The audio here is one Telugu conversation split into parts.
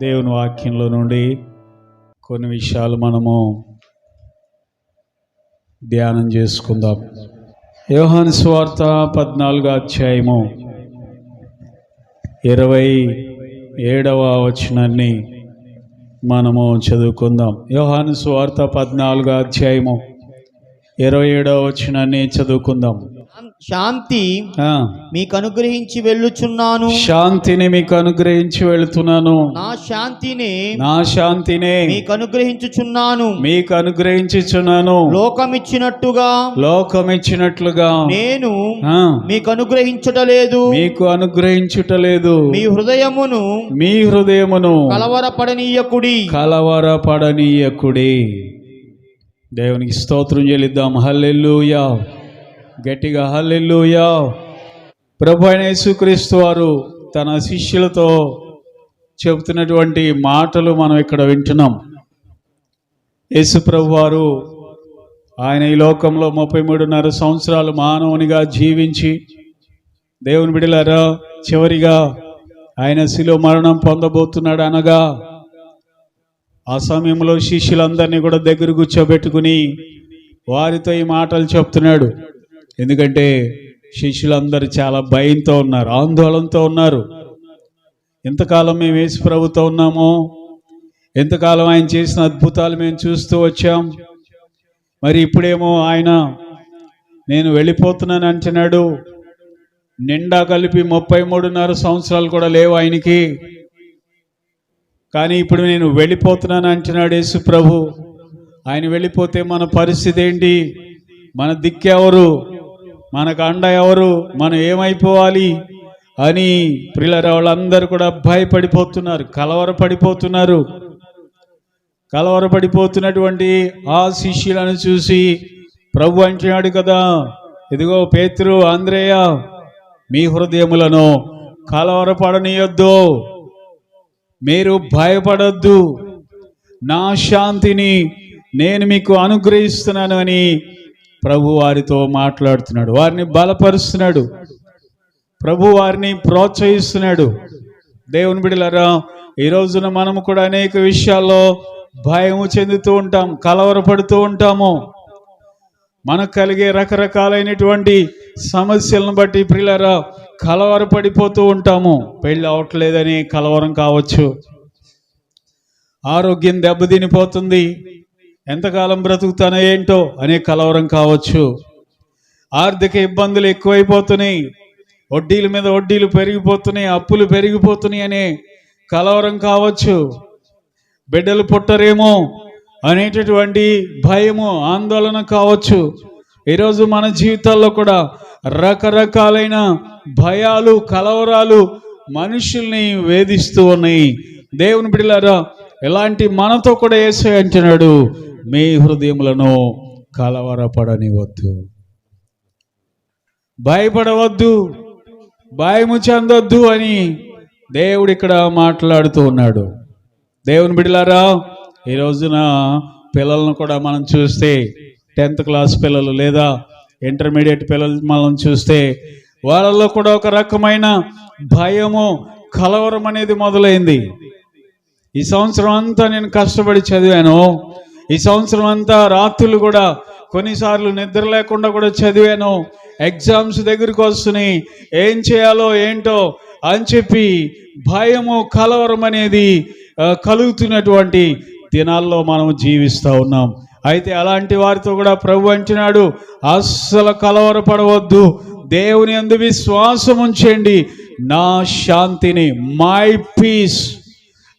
దేవుని వాక్యంలో నుండి కొన్ని విషయాలు మనము ధ్యానం చేసుకుందాం. యోహాను సువార్త 14వ అధ్యాయము 27వ వచనాన్ని మనము చదువుకుందాం. యోహాను సువార్త 14వ అధ్యాయము 27వ వచనాన్ని చదువుకుందాం. శాంతి మీకు అనుగ్రహించి వెళ్ళుచున్నాను, శాంతిని మీకు అనుగ్రహించి వెళుతున్నాను, నా శాంతినే మీకు అనుగ్రహించుచున్నాను. లోకమిచ్చినట్లుగా నేను మీకు అనుగ్రహించుటలేదు. మీ హృదయమును కలవరపడనీయకుడి. దేవునికి స్తోత్రం చెల్లిద్దాం. హల్లెలూయా, గట్టిగా హల్లెలూయా. ప్రభు అయిన యేసుక్రీస్తు వారు తన శిష్యులతో చెబుతున్నటువంటి మాటలు మనం ఇక్కడ వింటున్నాం. యేసు ప్రభు వారు ఆయన ఈ లోకంలో 33.5 సంవత్సరాలు మానవునిగా జీవించి, దేవుని బిడ్డలారా, చివరిగా ఆయన శిలువ మరణం పొందబోతున్నాడు అనగా ఆ సమయంలో శిష్యులందరినీ కూడా దగ్గర కూర్చోబెట్టుకుని వారితో ఈ మాటలు చెప్తున్నాడు. ఎందుకంటే శిష్యులందరూ చాలా భయంతో ఉన్నారు, ఆందోళనతో ఉన్నారు. ఎంతకాలం మేము యేసు ప్రభుతో ఉన్నామో, ఎంతకాలం ఆయన చేసిన అద్భుతాలు మేము చూస్తూ వచ్చాం. మరి ఇప్పుడేమో ఆయన నేను వెళ్ళిపోతున్నాను అంటున్నాడు. నిండా కలిపి 33.5 సంవత్సరాలు కూడా లేవు ఆయనకి. కానీ ఇప్పుడు నేను వెళ్ళిపోతున్నాను అంటున్నాడు యేసు ప్రభు. ఆయన వెళ్ళిపోతే మన పరిస్థితి ఏంటి? మన దిక్కెవరు? మనకు అండ ఎవరు? మనం ఏమైపోవాలి అని ప్రియులారా వాళ్ళందరూ కూడా భయపడిపోతున్నారు, కలవరపడిపోతున్నటువంటి ఆ శిష్యులను చూసి ప్రభు అంటున్నాడు కదా, ఇదిగో పేతురు, ఆంద్రేయ, మీ హృదయములను కలవరపడనీయొద్దు, మీరు భయపడొద్దు, నా శాంతిని నేను మీకు అనుగ్రహిస్తున్నాను అని ప్రభు వారితో మాట్లాడుతున్నాడు. వారిని బలపరుస్తున్నాడు, ప్రభు వారిని ప్రోత్సహిస్తున్నాడు. దేవుని బిడ్డలారా, ఈ రోజున మనము కూడా అనేక విషయాల్లో భయము చెందుతూ ఉంటాం, కలవరపడుతూ ఉంటాము. మనకు కలిగే రకరకాలైనటువంటి సమస్యలను బట్టి ప్రియులారా కలవరపడిపోతూ ఉంటాము. పెళ్ళి అవట్లేదని కలవరం కావచ్చు, ఆరోగ్యం దెబ్బతినిపోతుంది, ఎంతకాలం బ్రతుకుతానో ఏంటో అనే కలవరం కావచ్చు, ఆర్థిక ఇబ్బందులు ఎక్కువైపోతున్నాయి, వడ్డీల మీద వడ్డీలు పెరిగిపోతున్నాయి, అప్పులు పెరిగిపోతున్నాయి అనే కలవరం కావచ్చు, బిడ్డలు పుట్టరేమో అనేటటువంటి భయము, ఆందోళన కావచ్చు. ఈరోజు మన జీవితాల్లో కూడా రకరకాలైన భయాలు, కలవరాలు మనుషుల్ని వేధిస్తూ ఉన్నాయి. దేవుని బిడ్డలారా, ఎలాంటి మనతో కూడా యేసయ్య అంటున్నాడు, మీ హృదయములను కలవరపడనివద్దు, భయపడవద్దు, భయము చెందొద్దు అని దేవుడు ఇక్కడ మాట్లాడుతూ ఉన్నాడు. దేవుని బిడ్డలారా, ఈ రోజున పిల్లలను కూడా మనం చూస్తే, 10th క్లాస్ పిల్లలు లేదా ఇంటర్మీడియట్ పిల్లలు మనం చూస్తే వాళ్ళలో కూడా ఒక రకమైన భయము, కలవరం అనేది మొదలైంది. ఈ సంవత్సరం అంతా నేను కష్టపడి చదివాను, ఈ సంవత్సరం అంతా రాత్రులు కూడా కొన్నిసార్లు నిద్ర లేకుండా కూడా చదివాను, ఎగ్జామ్స్ దగ్గరికి వస్తున్నాయి, ఏం చేయాలో ఏంటో అని చెప్పి భయము, కలవరం అనేది కలుగుతున్నటువంటి దినాల్లో మనం జీవిస్తూ ఉన్నాం. అయితే అలాంటి వారితో కూడా ప్రభు అంటున్నాడు, అస్సలు కలవరపడవద్దు, దేవుని యందు విశ్వాసం ఉంచండి, నా శాంతిని, my peace,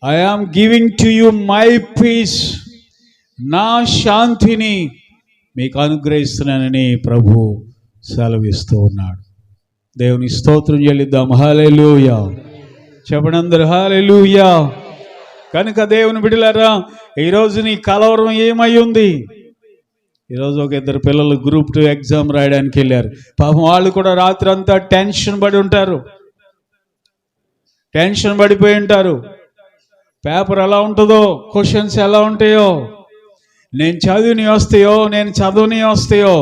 I am giving to you my peace, నా శాంతిని మీకు అనుగ్రహిస్తున్నానని ప్రభు సెలవిస్తూ ఉన్నాడు. దేవుని స్తోత్రం చెల్లిద్దాం. హల్లెలూయా, చెప్పండి అందరూ హల్లెలూయా. కనుక దేవుని బిడ్డలారా, ఈరోజు నీ కలవరం ఏమై ఉంది? ఈరోజు ఒక 2 పిల్లలు గ్రూప్ 2 ఎగ్జామ్ రాయడానికి వెళ్ళారు. పాపం వాళ్ళు కూడా రాత్రి అంతా టెన్షన్ పడిపోయి ఉంటారు. పేపర్ ఎలా ఉంటుందో, క్వశ్చన్స్ ఎలా ఉంటాయో, నేను చదవని వస్తాయో,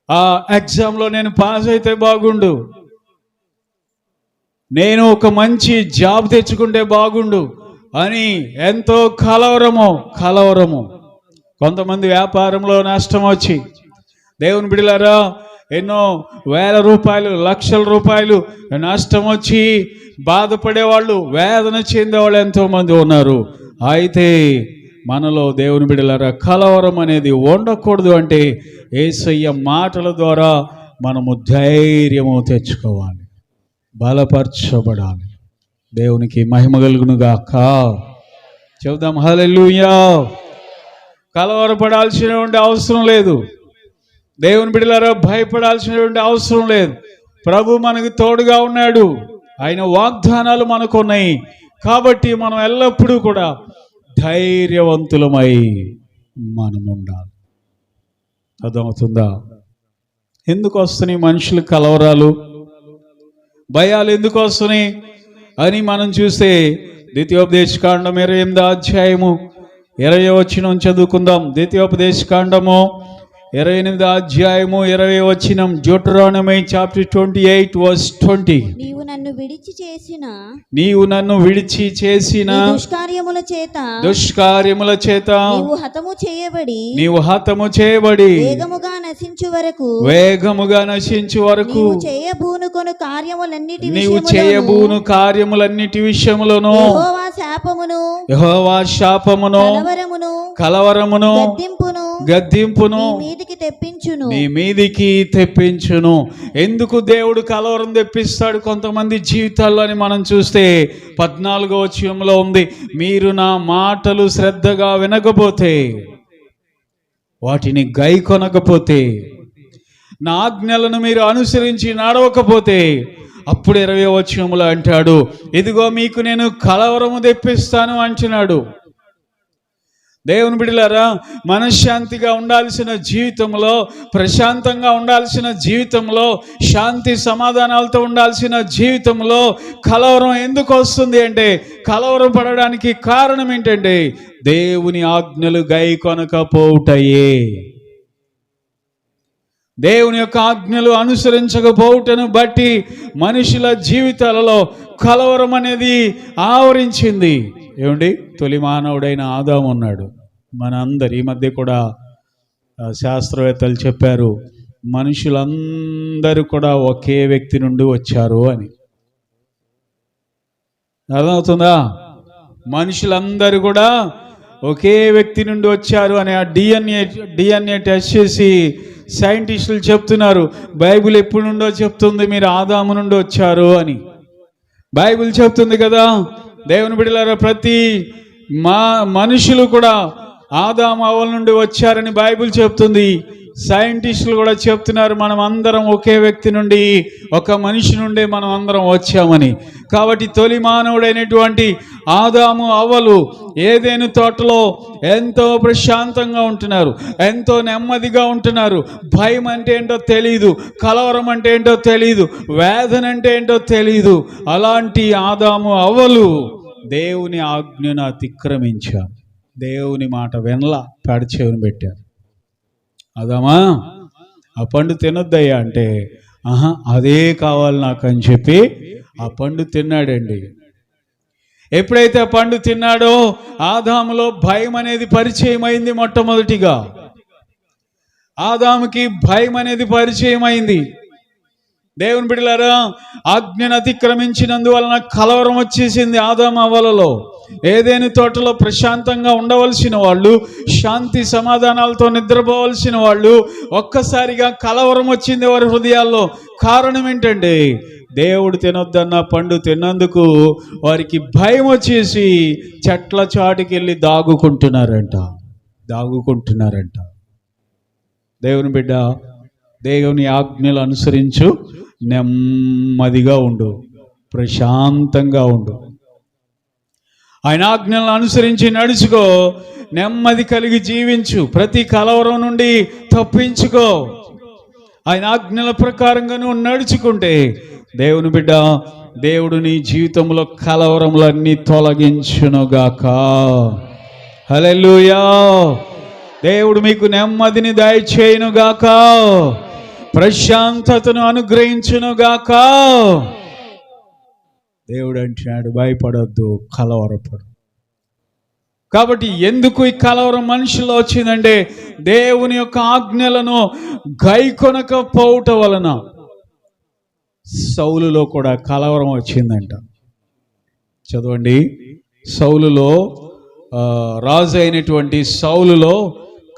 ఆ ఎగ్జామ్లో నేను పాస్ అయితే బాగుండు, నేను ఒక మంచి జాబ్ తెచ్చుకుంటే బాగుండు అని ఎంతో కలవరము. కొంతమంది వ్యాపారంలో నష్టం వచ్చి, దేవుని బిడ్డలారా, ఎన్నో వేల రూపాయలు, లక్షల రూపాయలు నష్టం వచ్చి బాధపడేవాళ్ళు, వేదన చెందేవాళ్ళు ఎంతోమంది ఉన్నారు. అయితే మనలో దేవుని బిడ్డలారా కలవరం అనేది ఉండకూడదు. అంటే యేసయ్య మాటల ద్వారా మనము ధైర్యము తెచ్చుకోవాలి, బలపరచబడాలి. దేవునికి మహిమ కలుగును గాక. చెబుదాం హల్లెలూయా. కలవరపడాల్సినటువంటి అవసరం లేదు. దేవుని బిడ్డలారా భయపడాల్సినటువంటి అవసరం లేదు. ప్రభు మనకు తోడుగా ఉన్నాడు. ఆయన వాగ్దానాలు మనకు ఉన్నాయి. కాబట్టి మనం ఎల్లప్పుడూ కూడా ధైర్యవంతులమై మనం ఉండాలి. అర్థమవుతుందా? ఎందుకు వస్తున్నాయి మనుషులు కలవరాలు, భయాలు ఎందుకు వస్తున్నాయి అని మనం చూస్తే ద్వితీయోపదేశకాండం 28వ అధ్యాయము 20వ వచనం చదువుకుందాం. ద్వితీయోపదేశకాండము 28వ అధ్యాయము 20వ వచనం. Deuteronomy chapter 28 verse 20. నీవు నన్ను విడిచి చేసిన దుష్కార్యముల చేత నీవు హతము చేయబడి వేగముగా నశించు వరకు నీవు చేయబూను కార్యములన్నిటి విషయములను యెహోవా శాపమును కలవరమును గద్దింపును నీ మీదికి తెప్పించును. ఎందుకు దేవుడు కలవరం తెప్పిస్తాడు కొంతమంది జీవితాల్లో అని మనం చూస్తే 14వ వచనంలో ఉంది, మీరు నా మాటలు శ్రద్ధగా వినకపోతే, వాటిని గైకొనకపోతే, నా ఆజ్ఞలను మీరు అనుసరించి నడవకపోతే, అప్పుడు 20వ వచనంలో అంటాడు, ఇదిగో మీకు నేను కలవరము తెప్పిస్తాను అంటున్నాడు. దేవుని బిడ్డలారా, మనశ్శాంతిగా ఉండాల్సిన జీవితంలో, ప్రశాంతంగా ఉండాల్సిన జీవితంలో, శాంతి సమాధానాలతో ఉండాల్సిన జీవితంలో కలవరం ఎందుకు వస్తుంది అంటే, కలవరం పడడానికి కారణం ఏంటంటే దేవుని ఆజ్ఞలు గైకొనకపోవుటయే. దేవుని యొక్క ఆజ్ఞలు అనుసరించకపోవుటను బట్టి మనుషుల జీవితాలలో కలవరం అనేది ఆవరించింది. ఏమండి, తొలి మానవుడైన ఆదాము ఉన్నాడు. మనందరి మధ్య కూడా శాస్త్రవేత్తలు చెప్పారు, మనుషులందరూ కూడా ఒకే వ్యక్తి నుండి వచ్చారు అని. అర్థమవుతుందా? మనుషులందరూ కూడా ఒకే వ్యక్తి నుండి వచ్చారు అని ఆ డిఎన్ఏ టెస్ట్ చేసి సైంటిస్టులు చెప్తున్నారు. బైబిల్ ఎప్పుడు నుండో చెప్తుంది మీరు ఆదాము నుండి వచ్చారు అని. బైబిల్ చెప్తుంది కదా. దేవుని బిడ్డలారా, ప్రతి మనుషులు కూడా ఆదాము అవ్వల నుండి వచ్చారని బైబిల్ చెప్తుంది. సైంటిస్టులు కూడా చెప్తున్నారు మనం అందరం ఒకే వ్యక్తి నుండి, ఒక మనిషి నుండి మనం అందరం వచ్చామని. కాబట్టి తొలి మానవుడైనటువంటి ఆదాము అవ్వలు ఏదైనా తోటలో ఎంతో ప్రశాంతంగా ఉంటున్నారు, ఎంతో నెమ్మదిగా ఉంటున్నారు. భయం అంటే ఏంటో తెలియదు, కలవరం అంటే ఏంటో తెలియదు, వేదన అంటే ఏంటో తెలియదు. అలాంటి ఆదాము అవ్వలు దేవుని ఆజ్ఞను అతిక్రమించారు. దేవుని మాట వినలా, పెడచెవిని పెట్టారు. అదామా, ఆ పండు తినొద్దయ్యా అంటే, అదే కావాలి నాకు అని చెప్పి ఆ పండు తిన్నాడండి. ఎప్పుడైతే ఆ పండు తిన్నాడో ఆదాములో భయం అనేది పరిచయం అయింది. మొట్టమొదటిగా ఆదాముకి భయం అనేది పరిచయం అయింది. దేవుని బిడ్డలారా, ఆజ్ఞను అతిక్రమించినందువలన కలవరం వచ్చేసింది ఆదాము అవ్వలలో. ఏదైనా తోటలో ప్రశాంతంగా ఉండవలసిన వాళ్ళు, శాంతి సమాధానాలతో నిద్రపోవలసిన వాళ్ళు, ఒక్కసారిగా కలవరం వచ్చింది వారి హృదయాల్లో. కారణం ఏంటంటే దేవుడు తినొద్దన్న పండు తిన్నందుకు వారికి భయం వచ్చేసి చెట్ల చాటుకి వెళ్ళి దాగుకుంటున్నారంట. దేవుని బిడ్డ, దేవుని ఆజ్ఞలు అనుసరించు, నెమ్మదిగా ఉండు, ప్రశాంతంగా ఉండు. ఆయన ఆజ్ఞలను అనుసరించి నడుచుకో, నెమ్మది కలిగి జీవించు, ప్రతి కలవరం నుండి తప్పించుకో. ఆయన ఆజ్ఞల ప్రకారంగా నువ్వు నడుచుకుంటే దేవుని బిడ్డ, దేవుడు నీ జీవితంలో కలవరములన్నీ తొలగించునుగాక. హల్లెలూయా. దేవుడు మీకు నెమ్మదిని దయచేయునుగాక, ప్రశాంతతను అనుగ్రహించునుగాక. దేవుడు అంటున్నాడు, భయపడొద్దు, కలవరపడు. కాబట్టి ఎందుకు ఈ కలవరం మనుషుల్లో వచ్చిందంటే దేవుని యొక్క ఆజ్ఞలను గైకొనకపోవుట వలన సౌలులో కూడా కలవరం వచ్చిందంట. చదవండి, సౌలులో రాజు అయినటువంటి సౌలులో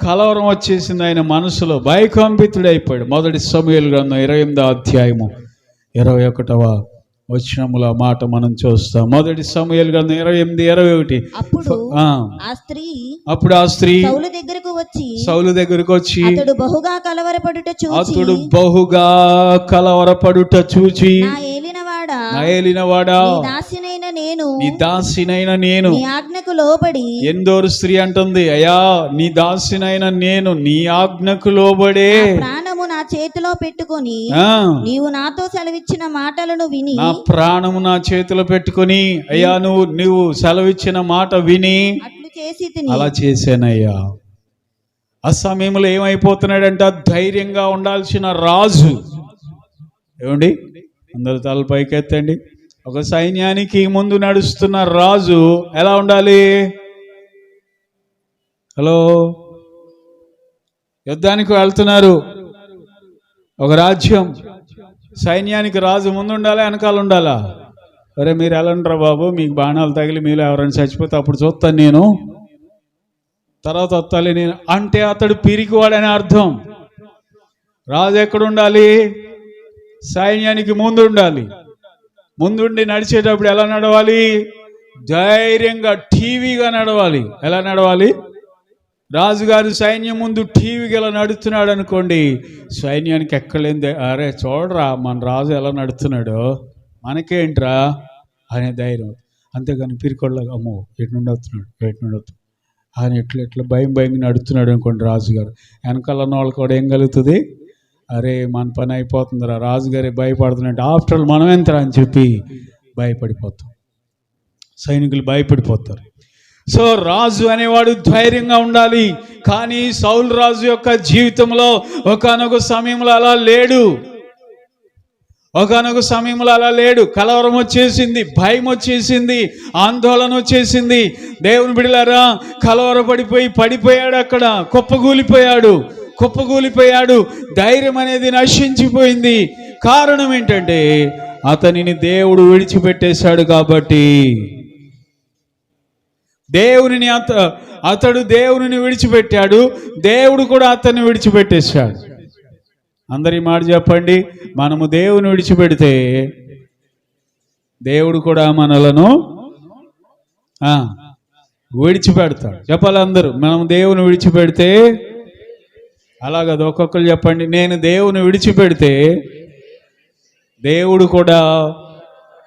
కలవరం వచ్చేసింది. ఆయన మనసులో భయకంపితుడైపోయాడు. 1 సమూయేలు గ్రంథం 28వ అధ్యాయము 21వ వచనముల మాట మనం చూస్తాం. 1 సమూయేలు గ్రంథం 28:21. అప్పుడు ఆ స్త్రీ సౌలు దగ్గరకు వచ్చి అతడు బహుగా కలవరపడుట చూచి ఏలినవాడా, నీ దాసినైన నేను నీ ఆజ్ఞకు లోబడి. ఎందోరు స్త్రీ అంటుంది, అయ్యా నీ దాసినైన నేను నీ ఆజ్ఞకు లోబడే ప్రాణము నా చేతిలో పెట్టుకొని నీవు నాతో సెలవిచ్చిన మాటలను విని. నా ప్రాణము నా చేతిలో పెట్టుకొని అయ్యా నువ్వు సెలవిచ్చిన మాట విని అలా చేశానయ్యా. ఆ సమయంలో ఏమైపోతున్నాడంట, ధైర్యంగా ఉండాల్సిన రాజు. ఏమండి, అందరూ తల పైకెత్తండి. ఒక సైన్యానికి ముందు నడుస్తున్న రాజు ఎలా ఉండాలి? హలో, యుద్ధానికి వెళ్తున్నారు. ఒక రాజ్యం, సైన్యానికి రాజు ముందు ఉండాలా, వెనకాల ఉండాలా? అరే మీరు వెళ్ళండిరా బాబు, మీకు బాణాలు తగిలి మీలో ఎవరైనా చచ్చిపోతే అప్పుడు చూస్తాను నేను, తర్వాత వస్తాలి నేను అంటే అతడు పిరికివాడని అర్థం. రాజు ఎక్కడ ఉండాలి? సైన్యానికి ముందు ఉండాలి. ముందుండి నడిచేటప్పుడు ఎలా నడవాలి? ధైర్యంగా టీవీగా నడవాలి. ఎలా నడవాలి? రాజుగారు సైన్యం ముందు టీవీకి ఎలా నడుస్తున్నాడు అనుకోండి, సైన్యానికి ఎక్కలేందే, అరే చూడరా మన రాజు ఎలా నడుస్తున్నాడో, మనకేంట్రా అనే ధైర్యం. అంతేగాని పిరికొళ్ళగా అమ్మో ఎటు నుండి వస్తున్నాడు ఆయన ఎట్లా భయం నడుస్తున్నాడు అనుకోండి రాజుగారు, వెనకాల ఉన్న వాళ్ళు కూడా ఏం కలుగుతుంది? అరే మన పని అయిపోతుందిరా, రాజుగారే భయపడుతున్నాడు, ఆఫ్టర్ ఆల్ మనం ఎంతరా అని చెప్పి భయపడిపోతాం. సైనికులు భయపడిపోతారు. సో రాజు అనేవాడు ధైర్యంగా ఉండాలి. కానీ సౌలు రాజు యొక్క జీవితంలో ఒకానొక సమయంలో అలా లేడు. కలవరం వచ్చేసింది, భయం వచ్చేసింది, ఆందోళన వచ్చేసింది. దేవుని బిడ్డలారా, పడిపోయాడు, అక్కడ కుప్పగూలిపోయాడు. ధైర్యం అనేది నశించిపోయింది. కారణం ఏంటంటే అతనిని దేవుడు విడిచిపెట్టేశాడు. కాబట్టి అతడు దేవుని విడిచిపెట్టాడు, దేవుడు కూడా అతన్ని విడిచిపెట్టేశాడు. అందరి మాట చెప్పండి, మనము దేవుని విడిచిపెడితే దేవుడు కూడా మనలను విడిచిపెడతాడు. చెప్పాలి అందరూ, మనం దేవుని విడిచిపెడితే. అలాగదు, ఒక్కొక్కరు చెప్పండి, నేను దేవుని విడిచిపెడితే దేవుడు కూడా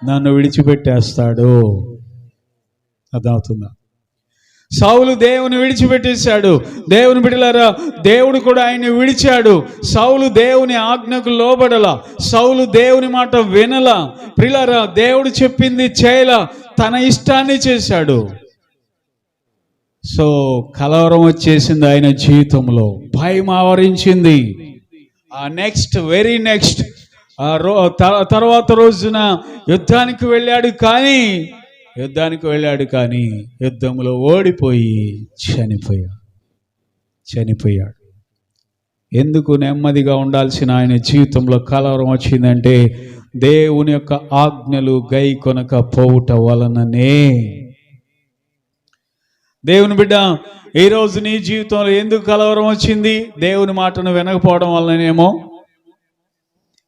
నన్ను విడిచిపెట్టేస్తాడు. అర్థమవుతుందా? సౌలు దేవుని విడిచిపెట్టేశాడు. దేవుని బిడ్డలారా, దేవుడు కూడా ఆయన్ని విడిచాడు. సౌలు దేవుని ఆజ్ఞకు లోబడల, సౌలు దేవుని మాట వినల. ప్రియులారా, దేవుడు చెప్పింది చేయల, తన ఇష్టాన్ని చేశాడు. సో కలవరం వచ్చేసింది ఆయన జీవితంలో, భయం ఆవరించింది. వెరీ నెక్స్ట్ తర్వాత రోజున యుద్ధానికి వెళ్ళాడు. కానీ యుద్ధంలో ఓడిపోయి చనిపోయాడు. ఎందుకు నెమ్మదిగా ఉండాల్సిన ఆయన జీవితంలో కలవరం వచ్చిందంటే దేవుని యొక్క ఆజ్ఞలు గైకొనకపోవుట వలననే. దేవుని బిడ్డ, ఈరోజు నీ జీవితంలో ఎందుకు కలవరం వచ్చింది? దేవుని మాటను వినకపోవడం వల్లనేమో.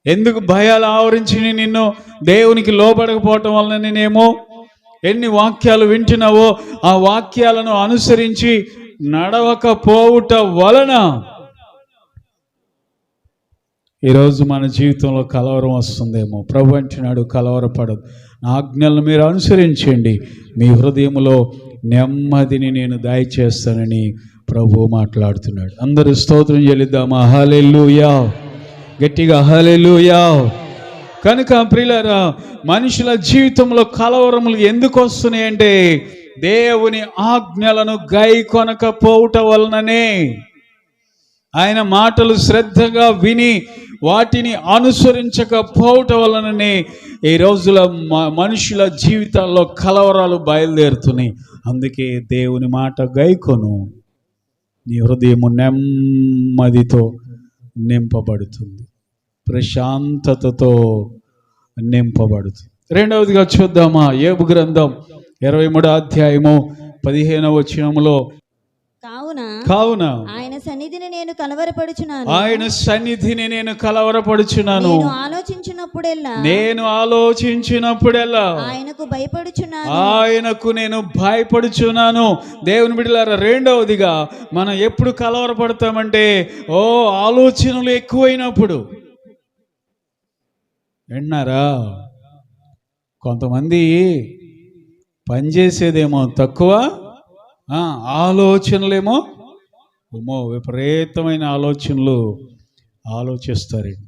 ఎందుకు భయాలు ఆవరించి నిన్ను దేవునికి లోబడకపోవటం వల్లనేమో. ఎన్ని వాక్యాలు వింటున్నావో ఆ వాక్యాలను అనుసరించి నడవకపోవుట వలన ఈరోజు మన జీవితంలో కలవరం వస్తుందేమో. ప్రభు అంటున్నాడు, కలవరపడదు, నా ఆజ్ఞలను మీరు అనుసరించండి, మీ హృదయంలో నెమ్మదిని నేను దయచేస్తానని ప్రభు మాట్లాడుతున్నాడు. అందరూ స్తోత్రం చెల్లిద్దామా? హల్లెలూయా, గట్టిగా హల్లెలూయా. కనుక ప్రియులారా, మనుషుల జీవితంలో కలవరములు ఎందుకు వస్తున్నాయి అంటే దేవుని ఆజ్ఞలను గైకొనకపోవుట వలననే. ఆయన మాటలు శ్రద్ధగా విని వాటిని అనుసరించకపోవటం వలననే ఈ రోజుల మనుషుల జీవితాల్లో కలవరాలు బయలుదేరుతున్నాయి. అందుకే దేవుని మాట గైకొను, నీ హృదయము నెమ్మదితో నింపబడుతుంది, ప్రశాంతతతో నింపబడుతుంది. రెండవదిగా చూద్దామా, యోబు గ్రంథం 23వ అధ్యాయము 15వ వచనములో, కావున ఆయన సన్నిధిని నేను కలవరపడుచున్నాను, ఆయన సన్నిధిని నేను కలవరపడుచున్నాను, నేను ఆలోచించినప్పుడెల్లా ఆయనకు నేను భయపడుచున్నాను. దేవుని బిడ్డలారా, రెండవదిగా మనం ఎప్పుడు కలవరపడతామంటే ఆలోచనలు ఎక్కువైనప్పుడు. విన్నారా? కొంతమంది పనిచేసేదేమో తక్కువ, ఆలోచనలేమో విపరీతమైన ఆలోచనలు ఆలోచిస్తారండి.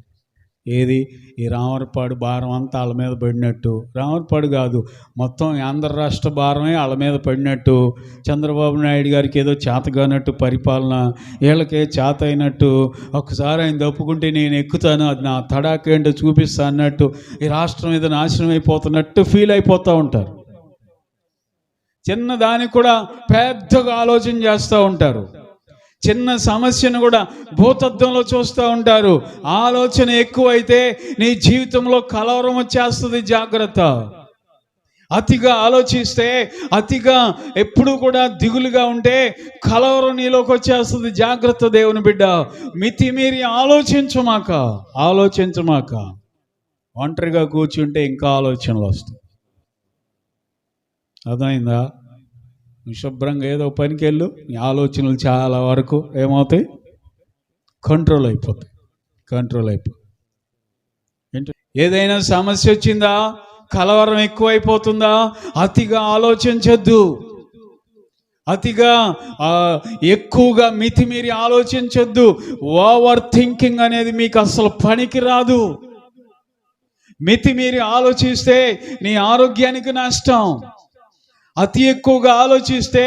ఏది, ఈ రామరపాడు భారం అంతా వాళ్ళ మీద పడినట్టు, రామరపాడు కాదు మొత్తం ఆంధ్ర రాష్ట్ర భారమే వాళ్ళ మీద పడినట్టు, చంద్రబాబు నాయుడు గారికి ఏదో చేతగానట్టు పరిపాలన, వీళ్ళకే చేత అయినట్టు, ఒక్కసారి ఆయన తప్పుకుంటే నేను ఎక్కుతాను, అది నా తడాకేంటో చూపిస్తా అన్నట్టు, ఈ రాష్ట్రం మీద నాశనం అయిపోతున్నట్టు ఫీల్ అయిపోతూ ఉంటారు. చిన్న దానికి కూడా పెద్దగా ఆలోచన చేస్తూ ఉంటారు. చిన్న సమస్యను కూడా భూతత్వంలో చూస్తూ ఉంటారు. ఆలోచన ఎక్కువైతే నీ జీవితంలో కలవరం వచ్చేస్తుంది. జాగ్రత్త. అతిగా ఆలోచిస్తే, అతిగా ఎప్పుడు కూడా దిగులుగా ఉంటే కలవరం నీలోకి వచ్చేస్తుంది. జాగ్రత్త దేవుని బిడ్డ. మితిమీరి ఆలోచించమాక. ఒంటరిగా కూర్చుంటే ఇంకా ఆలోచనలు వస్తాయి. అర్థమైందా? శుభ్రంగా ఏదో పనికి వెళ్ళు, నీ ఆలోచనలు చాలా వరకు ఏమవుతాయి, కంట్రోల్ అయిపోతాయి. ఏదైనా సమస్య వచ్చిందా, కలవరం ఎక్కువైపోతుందా, అతిగా ఆలోచించద్దు. అతిగా ఎక్కువగా మితిమీరి ఆలోచించద్దు. ఓవర్ థింకింగ్ అనేది మీకు అసలు పనికి రాదు. మితిమీరి ఆలోచిస్తే నీ ఆరోగ్యానికి నష్టం. అతి ఎక్కువగా ఆలోచిస్తే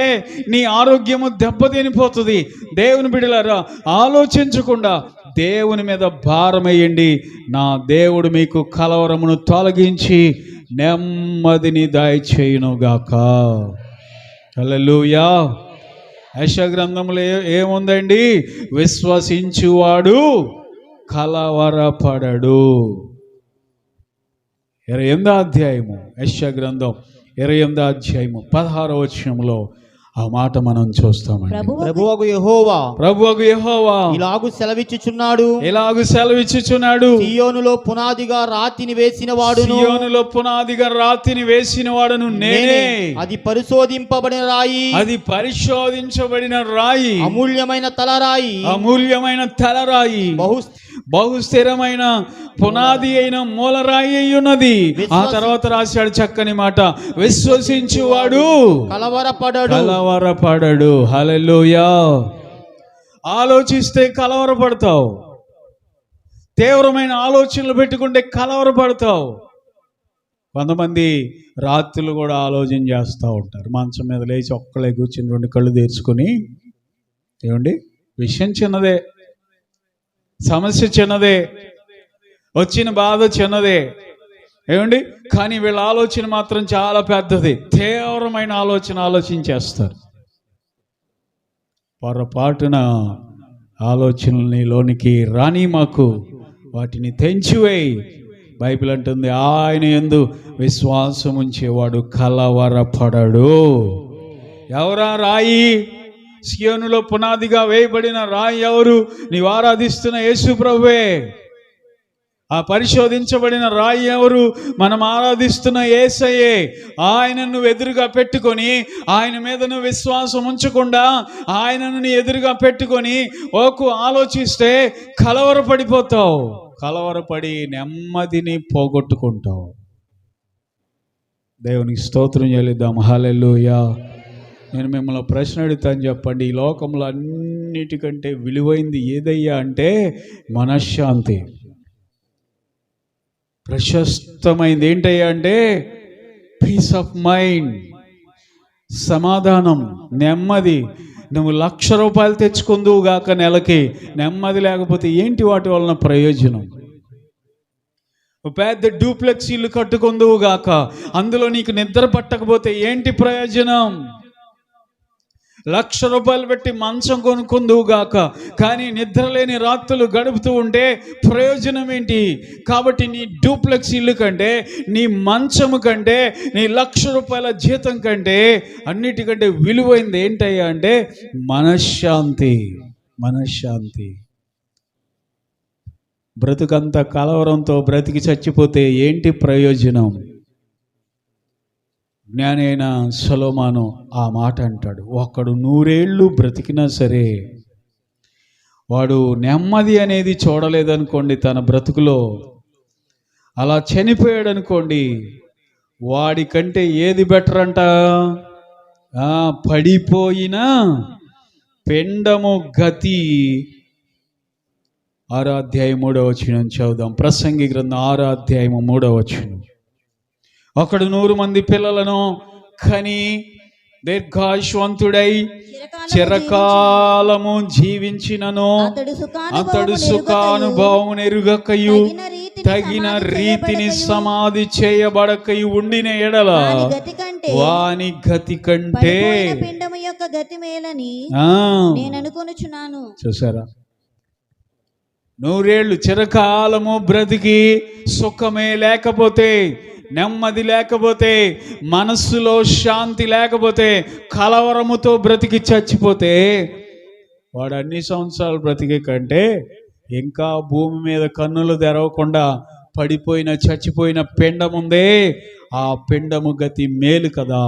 నీ ఆరోగ్యము దెబ్బతినిపోతుంది. దేవుని బిడ్డలారా, ఆలోచించకుండా దేవుని మీద భారమేయండి. నా దేవుడు మీకు కలవరమును తొలగించి నెమ్మదిని దయచేయునుగాక. హల్లెలూయా. యెషయా గ్రంథంలో ఏముందండి? విశ్వసించువాడు కలవరపడడు. 28వ అధ్యాయము, యెషయా గ్రంథం 28వ అధ్యాయము 16వ వచనంలో ఆ మాట మనం చూస్తామండి. ప్రభువగు యెహోవా ఇలాగు సెలవిచ్చుచున్నాడు, సియోనులో పునాదిగా రాతిని వేసిన వాడును నేనే. అది పరిశోధించబడిన రాయి, అమూల్యమైన తలరాయి, బహుస్థిరమైన పునాది అయిన మూలరాయి అయ్యున్నది. ఆ తర్వాత రాశాడు చక్కని మాట, విశ్వసించువాడు కలవరపడడు. హల్లెలూయా. ఆలోచిస్తే కలవరపడతావు. తీవ్రమైన ఆలోచనలు పెట్టుకుంటే కలవరపడతావు. కొంతమంది రాత్రులు కూడా ఆలోచన చేస్తూ ఉంటారు. మంచం మీద లేచి ఒక్కలే కూర్చుని 2 కళ్ళు తెరుచుకొని, ఏమండి, విషయం చిన్నదే, సమస్య చిన్నదే, వచ్చిన బాధ చిన్నదే, ఏమండి, కానీ వీళ్ళ ఆలోచన మాత్రం చాలా పెద్దది. తీవ్రమైన ఆలోచించేస్తారు. పొరపాటున ఆలోచనల్ని లోనికి రాని మాకు వాటిని తెంచివేయి. బైబిల్ అంటుంది, ఆయన యందు విశ్వాసం ఉంచేవాడు కలవరపడడు. ఎవరా రాయి? సియోనులో పునాదిగా వేయబడిన రాయి ఎవరు? నీవు ఆరాధిస్తున్న యేసు ప్రభువే. ఆ పరిశోధించబడిన రాయి ఎవరు? మనం ఆరాధిస్తున్న యేసయ్యే. ఆయనను ఎదురుగా పెట్టుకొని, ఆయన మీద నువ్వు విశ్వాసం ఉంచకుండా ఆయనను నీ ఎదురుగా పెట్టుకొని ఆలోచిస్తే కలవరపడిపోతావు. కలవరపడి నెమ్మదిని పోగొట్టుకుంటావు. దేవునికి స్తోత్రం చెల్లిద్దాం. హల్లెలూయా. నేను మిమ్మల్ని ప్రశ్న అడుగుతాను, చెప్పండి. ఈ లోకంలో అన్నిటికంటే విలువైంది ఏదయ్యా అంటే మనశ్శాంతి. ప్రశస్తమైంది ఏంటయ్యా అంటే పీస్ ఆఫ్ మైండ్, సమాధానం, నెమ్మది. నువ్వు 1,00,000 రూపాయలు తెచ్చుకుందువు గాక నెలకి, నెమ్మది లేకపోతే ఏంటి వాటి వలన ప్రయోజనం? పెద్ద డూప్లెక్స్ ఇల్లు కట్టుకుందువు గాక, అందులో నీకు నిద్ర పట్టకపోతే ఏంటి ప్రయోజనం? ₹1,00,000 పెట్టి మంచం కొనుక్కుందువు గాక, కానీ నిద్ర లేని రాత్రులు గడుపుతూ ఉంటే ప్రయోజనం ఏంటి? కాబట్టి నీ డూప్లెక్స్ ఇల్లు కంటే, నీ మంచము కంటే, నీ ₹1,00,000 జీతం కంటే అన్నిటికంటే విలువైంది ఏంటయ్యా అంటే మనశ్శాంతి. మనశ్శాంతి. బ్రతుకంత కలవరంతో బ్రతికి చచ్చిపోతే ఏంటి ప్రయోజనం? జ్ఞానైన సొలొమోను ఆ మాట అంటాడు. ఒకడు 100 ఏళ్ళు బ్రతికినా సరే వాడు నెమ్మది అనేది చూడలేదనుకోండి తన బ్రతుకులో, అలా చనిపోయాడు అనుకోండి, వాడికంటే ఏది బెటర్ అంట? పడిపోయిన పిండము గతి. 6వ అధ్యాయం 3వ వచనం చదువుదాం. ప్రసంగి గ్రంథం 6వ అధ్యాయం 3వ వచనం. ఒకడు 100 మంది పిల్లలను కని దీర్ఘాయుష్వంతుడై చిరకాలము జీవించినను అతడు సుఖానుభవం ఎరుగకయు తగిన రీతిని సమాధి చేయబడకయు ఉండిన ఎడల వాని గతి కంటే పిండము యొక్క గతి మేలని నేను అనుకొనుచున్నాను. చూసారా? 100 ఏళ్ళు చిరకాలము బ్రతికి సుఖమే లేకపోతే, నెమ్మది లేకపోతే, మనస్సులో శాంతి లేకపోతే, కలవరముతో బ్రతికి చచ్చిపోతే, వాడు అన్ని సంవత్సరాలు బ్రతికే కంటే ఇంకా భూమి మీద కన్నులు తెరవకుండా పడిపోయిన చచ్చిపోయిన పిండం ఉందే, ఆ పిండము గతి మేలు కదా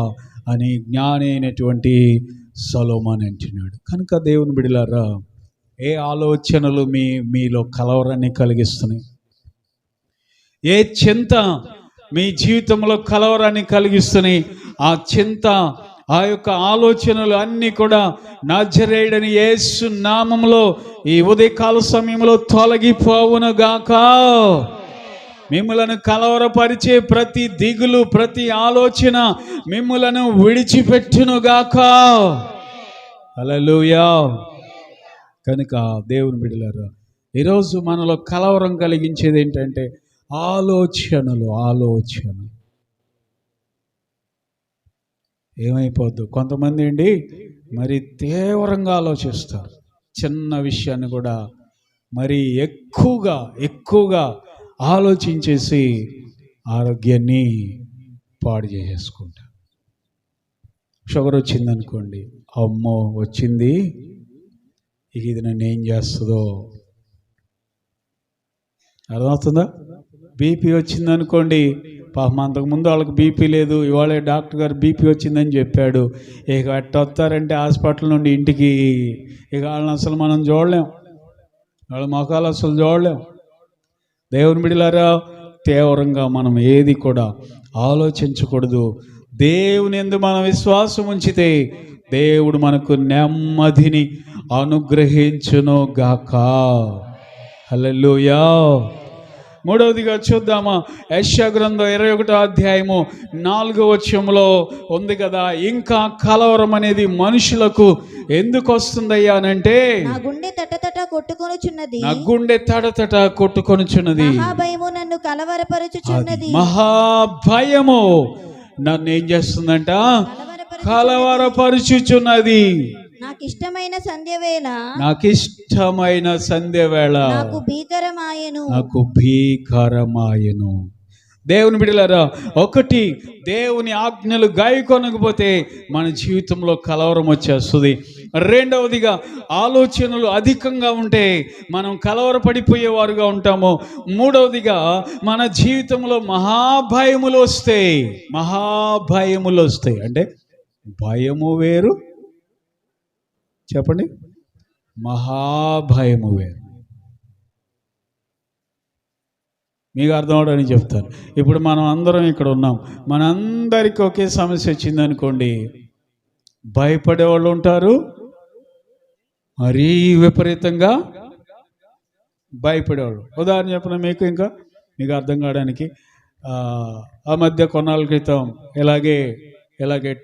అని జ్ఞాని అయినటువంటి సొలొమోను అంటున్నాడు. కనుక దేవుని బిడ్డలారా, ఏ ఆలోచనలు మీలో కలవరాన్ని కలిగిస్తున్నాయి? ఏ చింత మీ జీవితంలో కలవరాన్ని కలిగిస్తున్నాయి? ఆ చింత, ఆ యొక్క ఆలోచనలు అన్నీ కూడా నజరేయుడైన యేసు నామములో ఈ ఉదయకాల సమయంలో తొలగిపోవునుగాక. మిమ్ములను కలవరపరిచే ప్రతి దిగులు, ప్రతి ఆలోచన మిమ్ములను విడిచిపెట్టునుగాక. హల్లెలూయా. కనుక దేవుని బిడ్డలారా, ఈరోజు మనలో కలవరం కలిగించేది ఏంటంటే ఆలోచనలు. ఏమైపోద్దు? కొంతమంది అండి మరి తీవ్రంగా ఆలోచిస్తారు. చిన్న విషయాన్ని కూడా మరి ఎక్కువగా ఆలోచించేసి ఆరోగ్యాన్ని పాడు చేసేసుకుంటారు. షుగర్ వచ్చిందనుకోండి, అమ్మో వచ్చింది, ఇది నన్ను ఏం చేస్తుందో. అర్థమవుతుందా? బీపీ వచ్చిందనుకోండి, పాపం అంతకుముందు వాళ్ళకి బీపీ లేదు, ఇవాళ డాక్టర్ గారు బీపీ వచ్చిందని చెప్పాడు. ఇక ఎట్ట వస్తారంటే హాస్పిటల్ నుండి ఇంటికి, ఇక వాళ్ళని అసలు మనం చూడలేం, వాళ్ళ మొఖాలు అసలు చూడలేం. దేవుని బిడ్డలారా, తీవ్రంగా మనం ఏది కూడా ఆలోచించకూడదు. దేవుని యందు మనం విశ్వాసం ఉంచితే దేవుడు మనకు నెమ్మదిని అనుగ్రహించును గాక. హల్లెలూయా. మూడవదిగా చూద్దామా? యెషయా గ్రంథం 21వ అధ్యాయము 4వ వచనంలో ఉంది కదా, ఇంకా కలవరం అనేది మనుషులకు ఎందుకు వస్తుందయ్యా అనంటే, నా గుండె తటతట కొట్టుకొనుచున్నది, మహాభయము నన్ను కలవరపరచుచున్నది. మహాభయము నన్ను ఏం చేస్తుందంట? కలవరపరచుచున్నది. నాకు ఇష్టమైన సంధ్య వేళ నాకు భీకరమాయెను. దేవుని బిడ్డలారా, ఒకటి, దేవుని ఆజ్ఞలు గాయకొనకపోతే మన జీవితంలో కలవరం వచ్చేస్తుంది. రెండవదిగా, ఆలోచనలు అధికంగా ఉంటే మనం కలవరపడిపోయేవారుగా ఉంటాము. మూడవదిగా, మన జీవితంలో మహాభయములు వస్తాయి. అంటే భయము వేరు, చెప్పండి, మహాభయము వేరు. మీకు అర్థం అవడానికి చెప్తాను. ఇప్పుడు మనం అందరం ఇక్కడ ఉన్నాం, మనందరికీ ఒకే సమస్య వచ్చిందనుకోండి, భయపడేవాళ్ళు ఉంటారు, మరీ విపరీతంగా భయపడేవాళ్ళు. ఉదాహరణ చెప్పిన మీకు అర్థం కావడానికి, ఆ మధ్య కొన్నాళ్ళ క్రితం ఇలాగే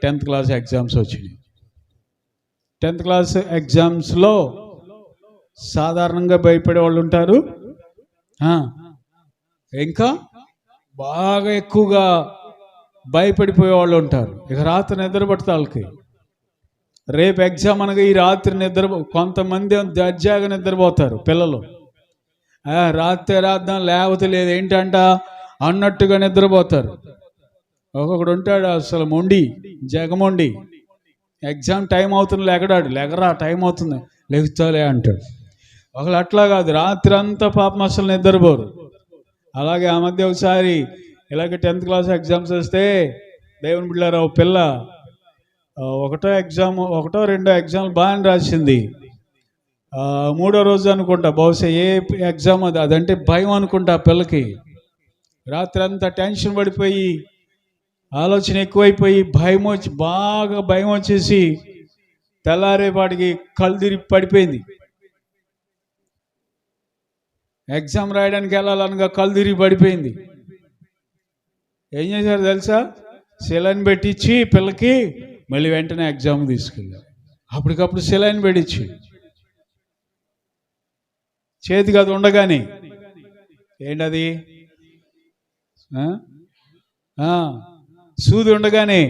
10th క్లాస్ ఎగ్జామ్స్ వచ్చినాయి. 10th క్లాస్ ఎగ్జామ్స్లో సాధారణంగా భయపడే వాళ్ళు ఉంటారు, ఇంకా బాగా ఎక్కువగా భయపడిపోయే వాళ్ళు ఉంటారు. ఇక రాత్రి నిద్ర పడితే వాళ్ళకి రేపు ఎగ్జామ్ అనగా ఈ రాత్రి కొంతమంది దర్జాగా నిద్రపోతారు పిల్లలు. రాత్రి రాద్దాం లేకపోతే లేదు ఏంటంట అన్నట్టుగా నిద్రపోతారు. ఒక్కొక్కడు ఉంటాడు అసలు జగమొండి, ఎగ్జామ్ టైం అవుతుంది లేకరా టైం అవుతుంది లెగుతాలే అంటాడు. ఒకళ్ళు అట్లా కాదు, రాత్రి అంతా పాపం అసలు నిద్రపోరు. అలాగే ఆ మధ్య ఒకసారి ఇలాగే 10th క్లాస్ ఎగ్జామ్స్ వస్తే దేవుని బిడ్డలారా ఓ పిల్ల ఒకటో రెండో ఎగ్జామ్ బాగానే రాసింది. 3వ రోజు అనుకుంటా, బహుశా ఏ ఎగ్జామ్ అదంటే భయం అనుకుంటా ఆ పిల్లకి. రాత్రి అంతా టెన్షన్ పడిపోయి ఆలోచన ఎక్కువైపోయి బాగా భయం వచ్చేసి తెల్లారేపాటికి కళ్ళు తిరిగి పడిపోయింది. ఎగ్జామ్ రాయడానికి వెళ్ళాలనగా కళ్ళు తిరిగి పడిపోయింది. ఏం చేశారు తెలుసా? సెలైన్ పెట్టించి పిల్లకి మళ్ళీ వెంటనే ఎగ్జామ్ తీసుకెళ్ళారు. అప్పటికప్పుడు సెలైన్ పెట్టించి చేతికి అది ఉండగానే ఏంటది సూది ఉండగానే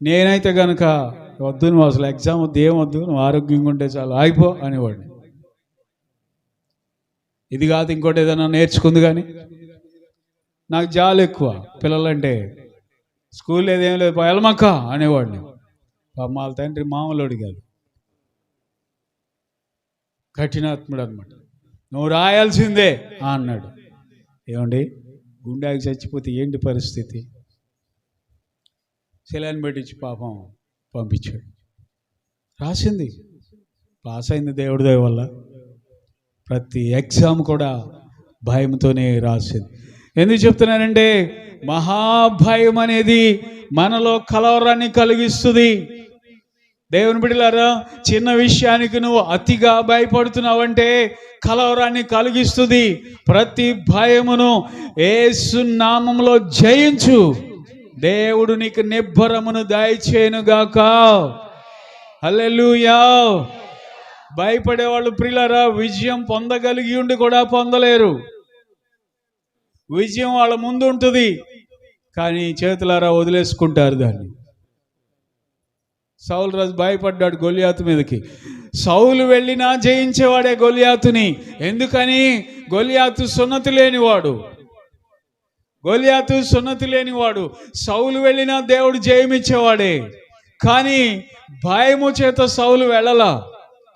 నేనైతే కనుక వద్దు, నువ్వు అసలు ఎగ్జామ్ వద్దు, ఏమొద్దు, నువ్వు ఆరోగ్యంగా ఉంటే చాలు, ఆగిపో అనేవాడిని. ఇది కాదు ఇంకోటి ఏదైనా నేర్చుకుంది, కానీ నాకు జాలు ఎక్కువ పిల్లలంటే. స్కూల్ ఏదేం లేదు, వెళ్ళమక్క అనేవాడిని. వాళ్ళ తండ్రి మామూలుడు కాదు, కఠినాత్ముడు అనమాట. నువ్వు రాయాల్సిందే అన్నాడు. ఏమండి, గుండెకి చచ్చిపోతే ఏంటి పరిస్థితి? సెలైన్ పెట్టించి పాపం పంపించాడు. రాసింది, పాస్ అయింది దేవుడి దయ వల్ల. ప్రతి ఎగ్జామ్ కూడా భయంతోనే రాసింది. ఎందుకు చెప్తున్నానంటే మహాభయం అనేది మనలో కలవరాన్ని కలిగిస్తుంది. దేవుని బిడ్డలారా, చిన్న విషయానికి నువ్వు అతిగా భయపడుతున్నావంటే కలవరాన్ని కలిగిస్తుంది. ప్రతి భయమును యేసు నామములో జయించు. దేవుడు నీకు నిబ్బరమును దయచేయునుగాక. హల్లెలూయా. భయపడేవాళ్ళు ప్రియులారా విజయం పొందగలిగి ఉండి కూడా పొందలేరు. విజయం వాళ్ళ ముందు ఉంటుంది, కానీ చేతులారా వదిలేసుకుంటారు దాన్ని. సౌలు రాజు భయపడ్డాడు గొలియాతు మీదకి. సౌలు వెళ్ళినా జయించేవాడే గొలియాతుని. ఎందుకని? గొలియాతు సున్నతి లేనివాడు. సౌలు వెళ్ళినా దేవుడు జయమిచ్చేవాడే. కానీ భయము చేత సౌలు వెళ్ళలా.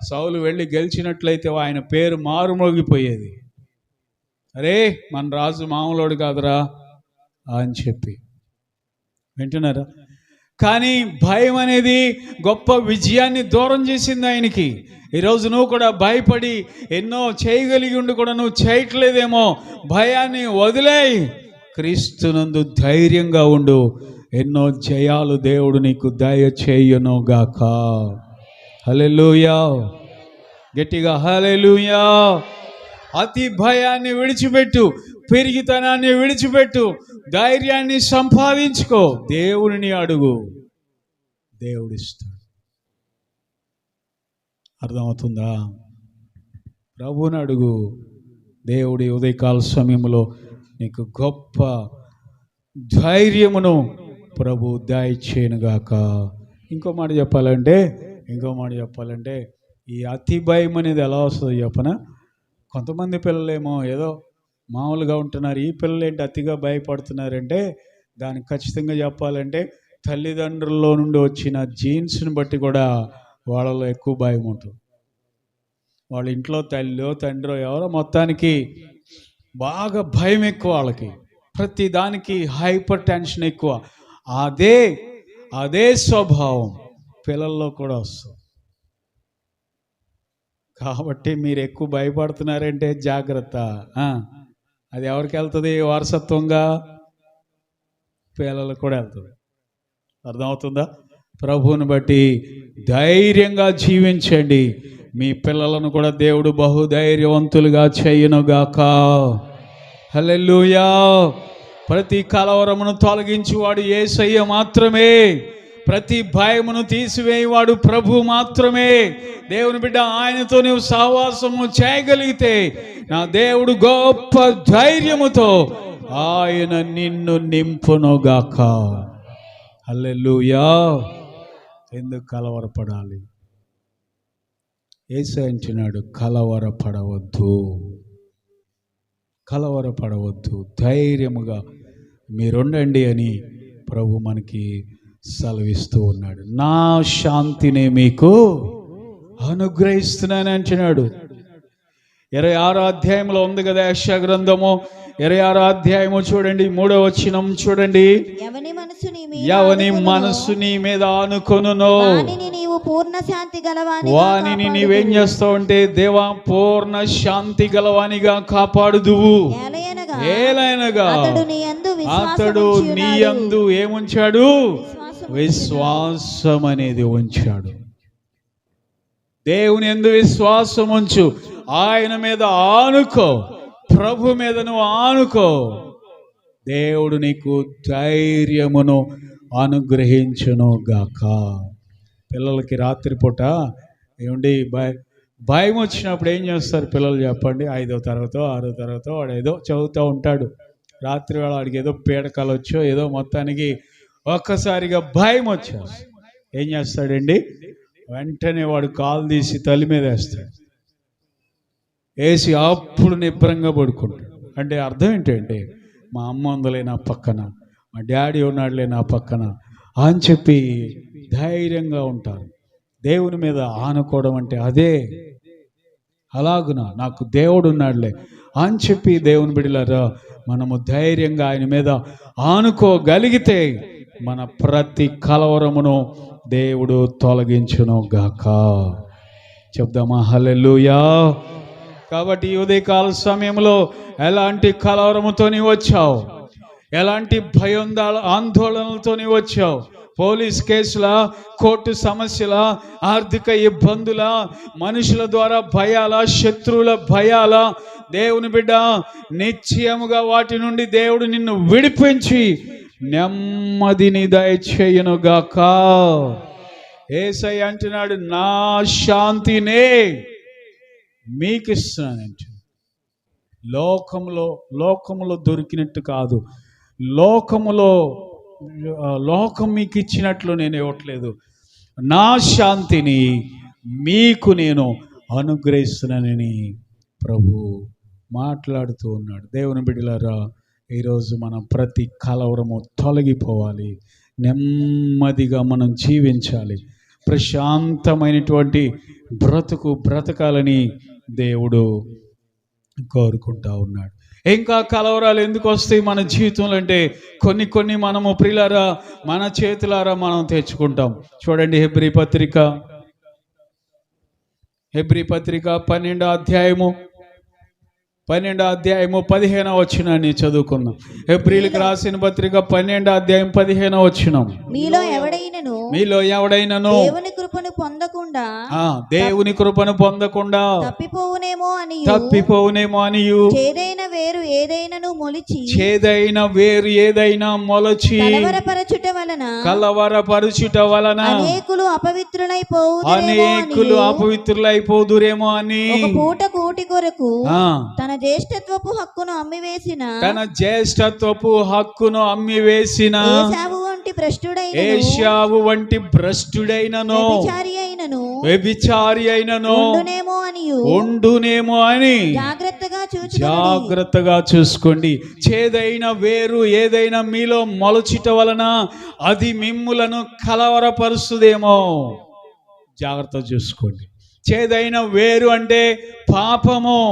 సౌలు వెళ్ళి గెలిచినట్లయితే ఆయన పేరు మారుమోగిపోయేది. అరే, మన రాజు మామూలోడు కాదురా అని చెప్పి. వింటున్నారా? కానీ భయం అనేది గొప్ప విజయాన్ని దూరం చేసింది ఆయనకి. ఈరోజు నువ్వు కూడా భయపడి ఎన్నో చేయగలిగి ఉండి కూడా నువ్వు చేయట్లేదేమో. భయాన్ని వదిలేయి, క్రీస్తునందు ధైర్యంగా ఉండు. ఎన్నో జయాలు దేవుడు నీకు దయచేయునుగాక. హల్లెలూయా. గట్టిగా హల్లెలూయా. అతి భయాన్ని విడిచిపెట్టు, పెరిగితనాన్ని విడిచిపెట్టు, ధైర్యాన్ని సంపాదించుకో. దేవుడిని అడుగు, దేవుడిస్తాడు. అర్థమవుతుందా? ప్రభువుని అడుగు. దేవుడి ఉదయకాల సమయంలో నీకు గొప్ప ధైర్యమును ప్రభు దయచేయునుగాక. ఇంకో మాట చెప్పాలంటే ఈ అతి భయం అనేది ఎలా వస్తుందో చెప్పనా? కొంతమంది పిల్లలేమో ఏదో మామూలుగా ఉంటున్నారు, ఈ పిల్లలు ఏంటి అతిగా భయపడుతున్నారంటే దానికి ఖచ్చితంగా చెప్పాలంటే తల్లిదండ్రుల్లో నుండి వచ్చిన జీన్స్ని బట్టి కూడా వాళ్ళలో ఎక్కువ భయం ఉంటుంది. వాళ్ళ ఇంట్లో తల్లిలో తండ్రో ఎవరో మొత్తానికి బాగా భయం ఎక్కువ వాళ్ళకి. ప్రతి దానికి హైపర్ టెన్షన్ ఎక్కువ. అదే స్వభావం పిల్లల్లో కూడా వస్తుంది. కాబట్టి మీరు ఎక్కువ భయపడుతున్నారంటే జాగ్రత్త. అది ఎవరికి వెళ్తుంది? వారసత్వంగా పిల్లలకు కూడా వెళ్తుంది. అర్థమవుతుందా? ప్రభువుని బట్టి ధైర్యంగా జీవించండి. మీ పిల్లలను కూడా దేవుడు బహుధైర్యవంతులుగా చేయునుగాక. హల్లెలూయా. ప్రతి కలవరమును తొలగించువాడు యేసయ్య మాత్రమే. ప్రతి భయమును తీసివేయవాడు ప్రభు మాత్రమే. దేవుని బిడ్డ, ఆయనతో నువ్వు సహవాసము చేయగలిగితే నా దేవుడు గొప్ప ధైర్యముతో ఆయన నిన్ను నింపునుగాక. హల్లెలూయా. ఎందుకు కలవరపడాలి? యేసయ్య అంటున్నాడు, కలవరపడవద్దు, కలవరపడవద్దు, ధైర్యముగా మీరుండండి అని ప్రభు మనకి సెలవిస్తూ ఉన్నాడు. నా శాంతిని మీకు అనుగ్రహిస్తున్నాను అంటున్నాడు. 26వ అధ్యాయంలో ఉంది కదా యెషయా గ్రంథము, 26వ అధ్యాయము చూడండి, 3వ వచనం చూడండి. ఎవని మనస్సు నీ మీద ఆనుకొనునో వానిని నీవేం చేస్తావు అంటే, దేవా పూర్ణ శాంతి గలవానిగా కాపాడుదువు. ఏలైనగా అతడు నీ యందు ఏముంచాడు? విశ్వాసం అనేది ఉంచాడు. దేవుని యందు విశ్వాసం ఉంచు, ఆయన మీద ఆనుకో, ప్రభు మీద నువ్వు ఆనుకో. దేవుడు నీకు ధైర్యమును అనుగ్రహించును గాక. పిల్లలకి రాత్రిపూట ఏమండి భయం వచ్చినప్పుడు ఏం చేస్తారు పిల్లలు చెప్పండి? 5వ తరగతో 6వ తరగతో వాడు ఏదో చదువుతూ ఉంటాడు. రాత్రి వేళ వాడికి ఏదో పీడకలు వచ్చో ఏదో మొత్తానికి ఒక్కసారిగా భయం వచ్చేస్తుంది. ఏం చేస్తాడండి? వెంటనే వాడు కాలు తీసి తల్లి మీద వేస్తాడు, వేసి అప్పుడు నిబ్బరంగా పడుకుంటాడు. అంటే అర్థం ఏంటంటే, మా అమ్మ ఉందలే నా పక్కన, మా డాడీ ఉన్నాడులే నా పక్కన అని చెప్పి ధైర్యంగా ఉంటారు. దేవుని మీద ఆనుకోవడం అంటే అదే. అలాగునా నాకు దేవుడు ఉన్నాడులే అని చెప్పి దేవుని బిడ్డలారా మనము ధైర్యంగా ఆయన మీద ఆనుకోగలిగితే మన ప్రతి కలవరమును దేవుడు తొలగించును గాక. చెప్దామా హల్లెలూయా. కాబట్టి ఉదయకాల సమయంలో ఎలాంటి కలవరముతో నీవు వచ్చావు? ఎలాంటి భయం ఆందోళనలతో నీవు వచ్చావు? పోలీస్ కేసుల, కోర్టు సమస్యల, ఆర్థిక ఇబ్బందుల, మనుషుల ద్వారా భయాల, శత్రువుల భయాల, దేవుని బిడ్డ నిశ్చయముగా వాటి నుండి దేవుడు నిన్ను విడిపించి నెమ్మదిని దయచేయునుగాక. యేసయ్య అంటున్నాడు, నా శాంతినే మీకు ఇస్తున్నానంట. లోకములో దొరికినట్టు కాదు, లోకం మీకు ఇచ్చినట్లు నేను ఇవ్వట్లేదు. నా శాంతిని మీకు నేను అనుగ్రహిస్తున్నానని ప్రభు మాట్లాడుతూ ఉన్నాడు. దేవుని బిడ్డలారా, ఈరోజు మనం ప్రతి కలవరము తొలగిపోవాలి, నెమ్మదిగా మనం జీవించాలి, ప్రశాంతమైనటువంటి బ్రతకాలని దేవుడు కోరుకుంటా ఉన్నాడు. ఇంకా కలవరాలు ఎందుకు వస్తాయి మన జీవితంలో అంటే, కొన్ని మనము ప్రియులారా మన చేతులారా మనం తెచ్చుకుంటాం. చూడండి హెబ్రీ పత్రిక 12వ అధ్యాయము 15వ వచనాన్ని చదువుకుందాం. హెబ్రీలకు రాసిన పత్రిక 12వ అధ్యాయం 15వ వచనం. మీలో ఎవడైనను దేవుని కృపను పొందకుండా తప్పిపోవునేమో అని చేదైన వేరు ఏదైనా మొలచి కలవరపరచుట వలన అనేకులు అపవిత్రులైపోదురేమో అని పూట కూటి కొరకు తన జ్యేష్ఠత్వపు హక్కును అమ్మివేసిన ఏశావు వంటి భ్రష్టుడైనను వ్యభిచారి అయినను ఉండునేమో అని జాగ్రత్తగా చూసుకోండి. చేదైన వేరు ఏదైనా మీలో మొలచుట వలన అది మిమ్ములను కలవరపరుస్తుందేమో, జాగ్రత్త చూసుకోండి. చేదైన వేరు అంటే పాపము.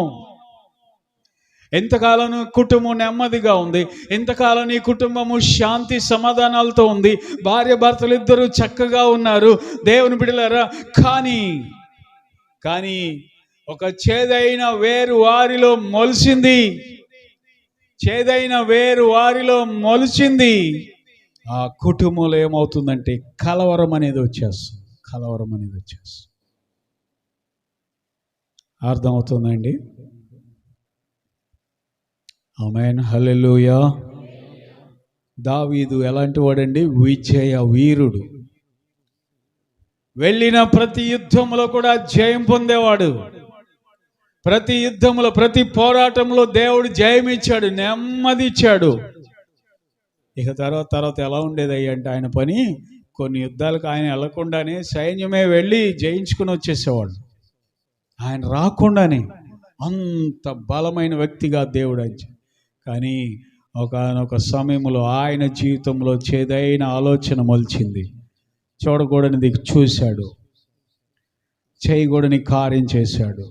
ఎంతకాలం కుటుంబం నెమ్మదిగా ఉంది, ఎంతకాలం నీ కుటుంబము శాంతి సమాధానాలతో ఉంది, భార్య భర్తలు ఇద్దరు చక్కగా ఉన్నారు దేవుని బిడ్డలారా, కానీ ఒక చేదైన వేరు వారిలో మొలిచింది. ఆ కుటుంబంలో ఏమవుతుందంటే కలవరం అనేది వచ్చేస్తుంది. అర్థమవుతుందండి? ఆమేన్, హల్లెలూయా. దావీదు ఎలాంటి వాడండి? విజయ వీరుడు. వెళ్ళిన ప్రతి యుద్ధంలో కూడా జయం పొందేవాడు. ప్రతి యుద్ధంలో, ప్రతి పోరాటంలో దేవుడు జయమిచ్చాడు, నెమ్మది ఇచ్చాడు. ఇక తర్వాత ఎలా ఉండేది అంటే ఆయన పని, కొన్ని యుద్ధాలకు ఆయన వెళ్లకుండానే సైన్యమే వెళ్ళి జయించుకుని వచ్చేసేవాడు. ఆయన రాకుండానే అంత బలమైన వ్యక్తిగా దేవుడు అని. కానీ ఒకానొక సమయంలో ఆయన జీవితంలో చేదైన ఆలోచన మొలిచింది. చూడకూడనిది చూశాడు, చేయకూడని కార్యం చేశాడు.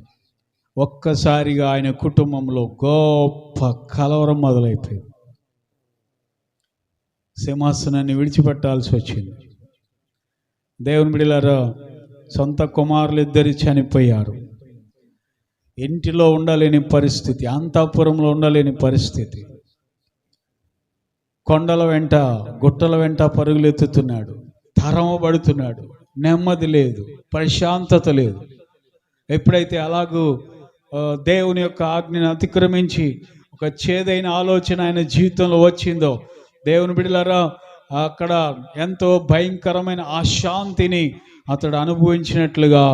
ఒక్కసారిగా ఆయన కుటుంబంలో గొప్ప కలవరం మొదలైపోయింది. సింహాసనాన్ని విడిచిపెట్టాల్సి వచ్చింది. దేవుని బిడ్డలారా, సొంత కుమారులు ఇద్దరు చనిపోయారు. ఇంటిలో ఉండలేని పరిస్థితి, అంతఃపురంలో ఉండలేని పరిస్థితి. కొండల వెంట, గుట్టల వెంట పరుగులెత్తుతున్నాడు, తరమబడుతున్నాడు. నెమ్మది లేదు, ప్రశాంతత లేదు. ఎప్పుడైతే అలాగూ దేవుని యొక్క ఆజ్ఞను అతిక్రమించి ఒక చేదైన ఆలోచన ఆయన జీవితంలో వచ్చిందో, దేవుని బిడ్డలారా, అక్కడ ఎంతో భయంకరమైన అశాంతిని అతడు అనుభవించినట్లుగా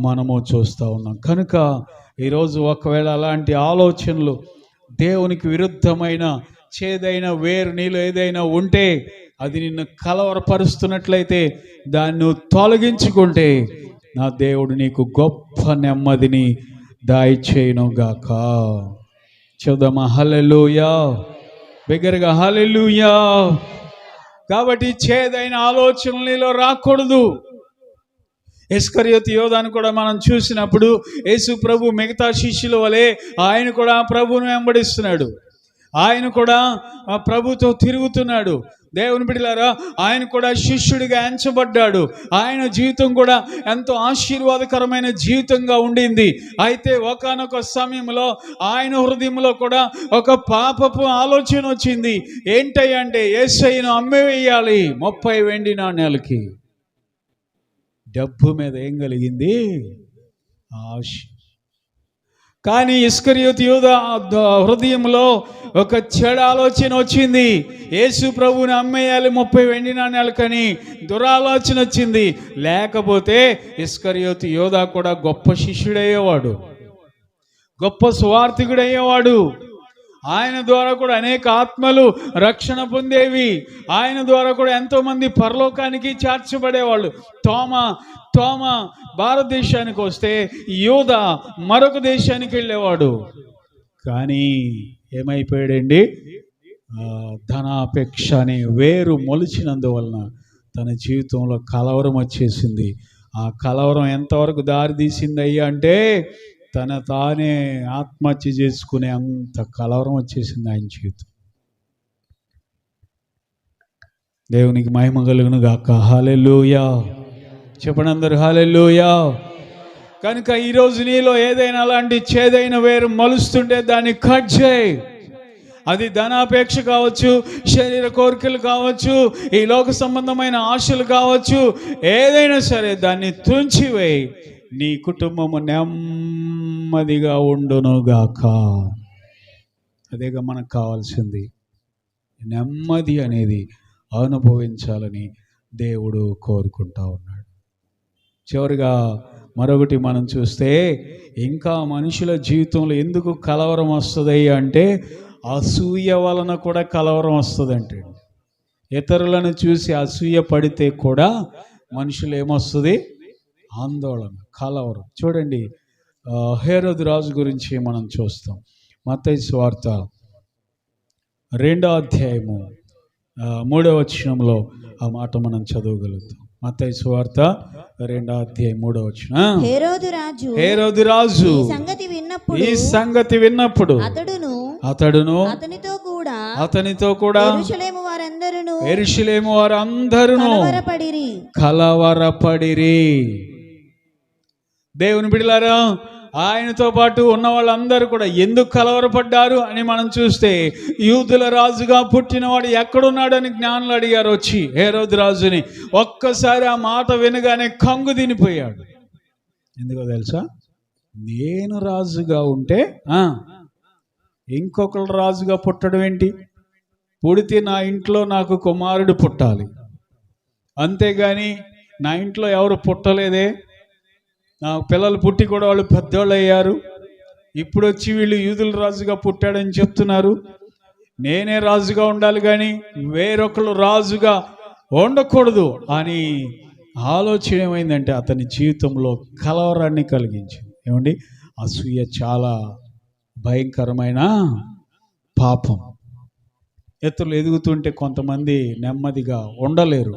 మనము చూస్తూ ఉన్నాం. కనుక ఈరోజు ఒకవేళ అలాంటి ఆలోచనలు, దేవునికి విరుద్ధమైన చేదైన వేరు నీలో ఏదైనా ఉంటే, అది నిన్ను కలవరపరుస్తున్నట్లయితే దాన్ని తొలగించుకుంటే నా దేవుడు నీకు గొప్ప నెమ్మదిని దయచేయునుగాక. చూద్దామా? హల్లెలూయా, బిగ్గరగా హల్లెలూయా. కాబట్టి చేదైన ఆలోచనలు నీలో రాకూడదు. ఇస్కరియోతు యోధాను కూడా మనం చూసినప్పుడు యేసు ప్రభు మిగతా శిష్యుల వలె ఆయన కూడా ప్రభువును వెంబడిస్తున్నాడు. ఆయన కూడా ప్రభుతో తిరుగుతున్నాడు. దేవుని బిడ్డలారా, ఆయన కూడా శిష్యుడిగా ఎంచబడ్డాడు. ఆయన జీవితం కూడా ఎంతో ఆశీర్వాదకరమైన జీవితంగా ఉండింది. అయితే ఒకానొక సమయంలో ఆయన హృదయంలో కూడా ఒక పాపపు ఆలోచన వచ్చింది. ఏంటంటే యేసయ్యను అమ్మివేయాలి 30 వెండి నాణ్యాలకి. డబ్బు మీద ఏం కలిగింది? ఆశ. కానీ ఇస్కరియోతు యూదా హృదయంలో ఒక చెడు ఆలోచన వచ్చింది. యేసు ప్రభువుని అమ్మేయాలి 30 వెండి నాణ్యాలకని దురాలోచన వచ్చింది. లేకపోతే ఇస్కరియోతు యూదా కూడా గొప్ప శిష్యుడయ్యేవాడు, గొప్ప సువార్థికుడయ్యేవాడు. ఆయన ద్వారా కూడా అనేక ఆత్మలు రక్షణ పొందేవి. ఆయన ద్వారా కూడా ఎంతోమంది పరలోకానికి చేర్చబడేవాళ్ళు. తోమ భారతదేశానికి వస్తే యూదా మరొక దేశానికి వెళ్ళేవాడు. కానీ ఏమైపోయాడండి? ధనాపేక్ష అనే వేరు మొలిచినందువలన తన జీవితంలో కలవరం వచ్చేసింది. ఆ కలవరం ఎంతవరకు దారి తీసింది అయ్యా అంటే తన తానే ఆత్మహత్య చేసుకునే అంత కలవరం వచ్చేసింది ఆయన జీవితం. దేవునికి మహిమ కలుగును గాక. హల్లెలూయా. చెప్పండి అందరూ హల్లెలూయా. కనుక ఈరోజు నీలో ఏదైనా అలాంటి చేదైన వేరు మలుస్తుంటే దాన్ని కట్ చేయి. అది ధనాపేక్ష కావచ్చు, శరీర కోరికలు కావచ్చు, ఈ లోక సంబంధమైన ఆశలు కావచ్చు, ఏదైనా సరే దాన్ని తుంచివేయి. నీ కుటుంబము నెమ్మదిగా ఉండునుగాక. అదేగా మనకు కావాల్సింది. నెమ్మది అనేది అనుభవించాలని దేవుడు కోరుకుంటా ఉన్నాడు. చివరిగా మరొకటి మనం చూస్తే, ఇంకా మనుషుల జీవితంలో ఎందుకు కలవరం వస్తుంది అంటే అసూయ వలన కూడా కలవరం వస్తుందంటే. ఇతరులను చూసి అసూయ పడితే కూడా మనుషులు ఏమొస్తుంది? ఆందోళన, కలవరం. చూడండి, హేరోదు రాజు గురించి మనం చూస్తాం. మత్తయి సువార్త 2వ అధ్యాయము 3వ వచనంలో ఆ మాట మనం చదవగలుగుతాం. మత్తయి సువార్త 2వ అధ్యాయం 3వ వచనం. హేరోదు రాజు ఈ సంగతి విన్నప్పుడు అతడును అతనితో కూడా యెరూషలేము వారందరూ కలవరపడిరి. దేవుని బిడ్డలారా, ఆయనతో పాటు ఉన్న వాళ్ళందరూ కూడా ఎందుకు కలవరపడ్డారు అని మనం చూస్తే, యూదుల రాజుగా పుట్టినవాడు ఎక్కడున్నాడని జ్ఞానులు అడిగారు వచ్చి హేరోదు రాజుని. ఒక్కసారి ఆ మాట వినగానే కంగు తినిపోయాడు. ఎందుకో తెలుసా? నేను రాజుగా ఉంటే ఇంకొకరు రాజుగా పుట్టడం ఏంటి? పుడితే నా ఇంట్లో నాకు కుమారుడు పుట్టాలి, అంతేగాని నా ఇంట్లో ఎవరు పుట్టలేదే, నా పిల్లలు పుట్టి కూడా వాళ్ళు పెద్దోళ్ళు అయ్యారు, ఇప్పుడు వచ్చి వీళ్ళు యూదుల రాజుగా పుట్టాడని చెప్తున్నారు. నేనే రాజుగా ఉండాలి కానీ వేరొకరు రాజుగా ఉండకూడదు అని ఆలోచన ఏమైందంటే అతని జీవితంలో కలవరాన్ని కలిగించింది. ఏమండి, అసూయ చాలా భయంకరమైన పాపం. ఇతరులు ఎదుగుతుంటే కొంతమంది నెమ్మదిగా ఉండలేరు,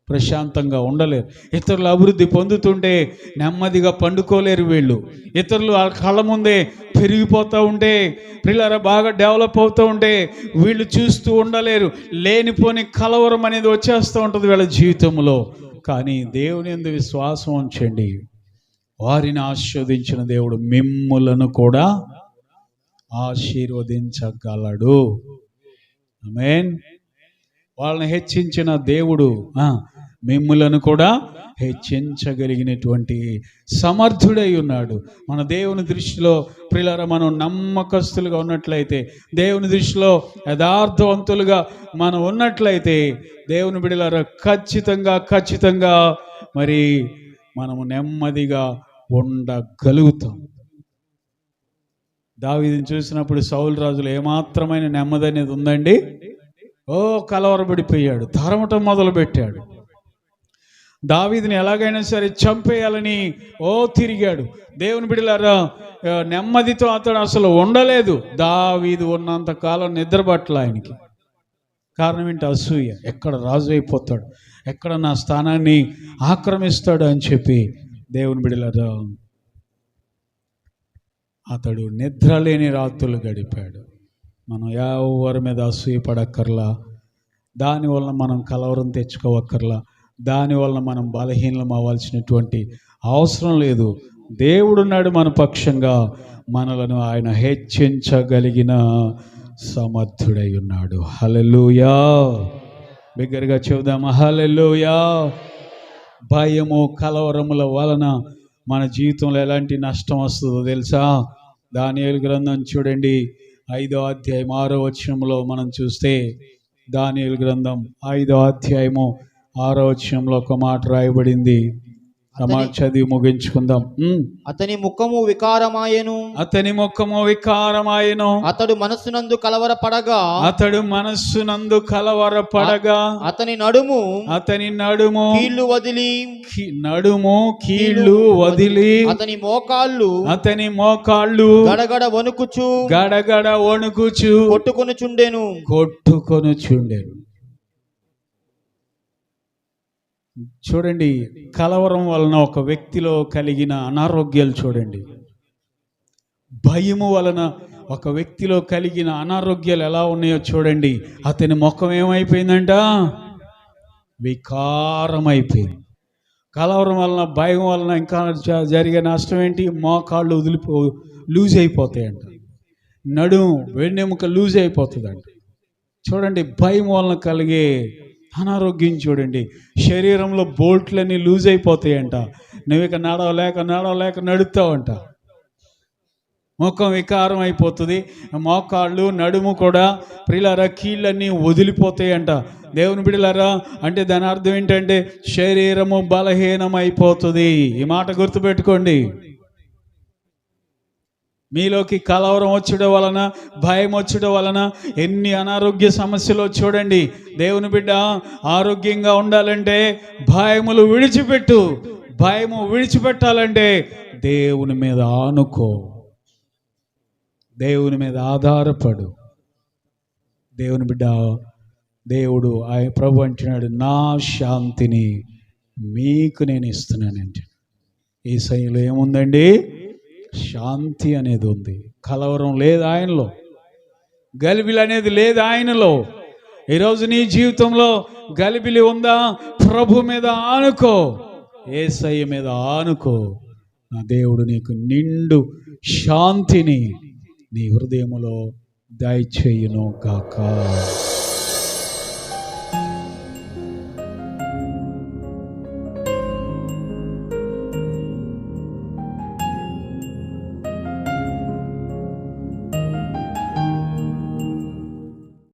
ప్రశాంతంగా ఉండలేరు. ఇతరులు అభివృద్ధి పొందుతుంటే నెమ్మదిగా పండుకోలేరు. వీళ్ళు ఇతరులు ఆ కళ్ళ ముందే పెరిగిపోతూ ఉంటే, పిల్లల బాగా డెవలప్ అవుతూ ఉంటే వీళ్ళు చూస్తూ ఉండలేరు. లేనిపోని కలవరం అనేది వచ్చేస్తూ ఉంటుంది వీళ్ళ జీవితంలో. కానీ దేవుని యందు విశ్వాసం ఉంచండి, వారిని ఆశీర్వదించిన దేవుడు మిమ్ములను కూడా ఆశీర్వదించగలడు. ఆమేన్. వాళ్ళని హెచ్చించిన దేవుడు మిమ్ములను కూడా హెచ్చించగలిగినటువంటి సమర్థుడై ఉన్నాడు. మన దేవుని దృష్టిలో ప్రియులారా, మనం నమ్మకస్తులుగా ఉన్నట్లయితే, దేవుని దృష్టిలో యథార్థవంతులుగా మనం ఉన్నట్లయితే, దేవుని బిడ్డలారా ఖచ్చితంగా మరి మనము నెమ్మదిగా ఉండగలుగుతాం. దావీదుని చూసినప్పుడు సౌలు రాజులు ఏమాత్రమైన నెమ్మది అనేది ఉందండి? కలవరపడిపోయాడు, తరమటం మొదలు పెట్టాడు. దావీదుని ఎలాగైనా సరే చంపేయాలని తిరిగాడు. దేవుని బిడ్డలారా, నెమ్మదితో అతడు అసలు ఉండలేదు. దావీదు ఉన్నంత కాలం నిద్రపట్ల ఆయనకి. కారణం ఏంటి? అసూయ. ఎక్కడ రాజు అయిపోతాడు, ఎక్కడ నా స్థానాన్ని ఆక్రమిస్తాడు అని చెప్పి దేవుని బిడ్డలారా అతడు నిద్రలేని రాత్రులు గడిపాడు. మనం ఎవరి మీద అసూయ పడక్కర్లా, దానివల్ల మనం కలవరం తెచ్చుకోవక్కర్లా, దానివల్ల మనం బలహీనం అవ్వాల్సినటువంటి అవసరం లేదు. దేవుడున్నాడు మన పక్షంగా, మనలను ఆయన హెచ్చించగలిగిన సమర్థుడై ఉన్నాడు. హల్లెలూయా. బిగ్గరగా చెబుదాం, హల్లెలూయా. భయము, కలవరముల వలన మన జీవితంలో ఎలాంటి నష్టం వస్తుందో తెలుసా? దానియేలు గ్రంథం చూడండి, 5వ అధ్యాయం 6వ వచనంలో మనం చూస్తే, దానియేలు గ్రంథం 5వ అధ్యాయము 6వ వచనంలో ఒక మాట రాయబడింది. చదివి ముగించుకుందాం. అతని ముఖము వికారమాయెను, అతడు మనస్సునందు కలవరపడగా అతని నడుము కీళ్ళు వదిలి అతని మోకాళ్ళు గడగడ వణుకుచు కొట్టుకొనుచుండెను. చూడండి, కలవరం వలన ఒక వ్యక్తిలో కలిగిన అనారోగ్యాలు చూడండి. భయము వలన ఒక వ్యక్తిలో కలిగిన అనారోగ్యాలు ఎలా ఉన్నాయో చూడండి. అతని ముఖం ఏమైపోయిందంట? వికారమైపోయింది. కలవరం వలన, భయం వలన ఇంకా జరిగే నష్టం ఏంటి? మోకాళ్ళు లూజ్ అయిపోతాయంట, నడుము వెన్నెముక లూజ్ అయిపోతుందంట. చూడండి, భయం వలన కలిగే అనారోగ్యం చూడండి. శరీరంలో బోల్ట్లన్నీ లూజ్ అయిపోతాయంట, నువ్వు ఇక నడవలేక నడుస్తావంట. ముఖం వికారం అయిపోతుంది, మోకాళ్ళు నడుము కూడా ప్రియులారా కీళ్ళన్నీ వదిలిపోతాయంట. దేవుని బిడ్డలారా, అంటే దాని అర్థం ఏంటంటే శరీరము బలహీనమైపోతుంది. ఈ మాట గుర్తుపెట్టుకోండి. మీలోకి కలవరం వచ్చడం వలన, భయం వచ్చడం వలన ఎన్ని అనారోగ్య సమస్యలు చూడండి. దేవుని బిడ్డ ఆరోగ్యంగా ఉండాలంటే భయములు విడిచిపెట్టు. భయము విడిచిపెట్టాలంటే దేవుని మీద ఆనుకో, దేవుని మీద ఆధారపడు. దేవుని బిడ్డ, దేవుడు ప్రభు అంటున్నాడు, నా శాంతిని మీకు నేను ఇస్తున్నానంటే. యేసయ్యలో ఏముందండి? శాంతి అనేది ఉంది. కలవరం లేదు ఆయనలో, గలిబిలి అనేది లేదు ఆయనలో. ఈరోజు నీ జీవితంలో గలిబిలి ఉందా? ప్రభు మీద ఆనుకో, యేసయ్య మీద ఆనుకో. నా దేవుడు నీకు నిండు శాంతిని నీ హృదయములో దయచేయును గాక.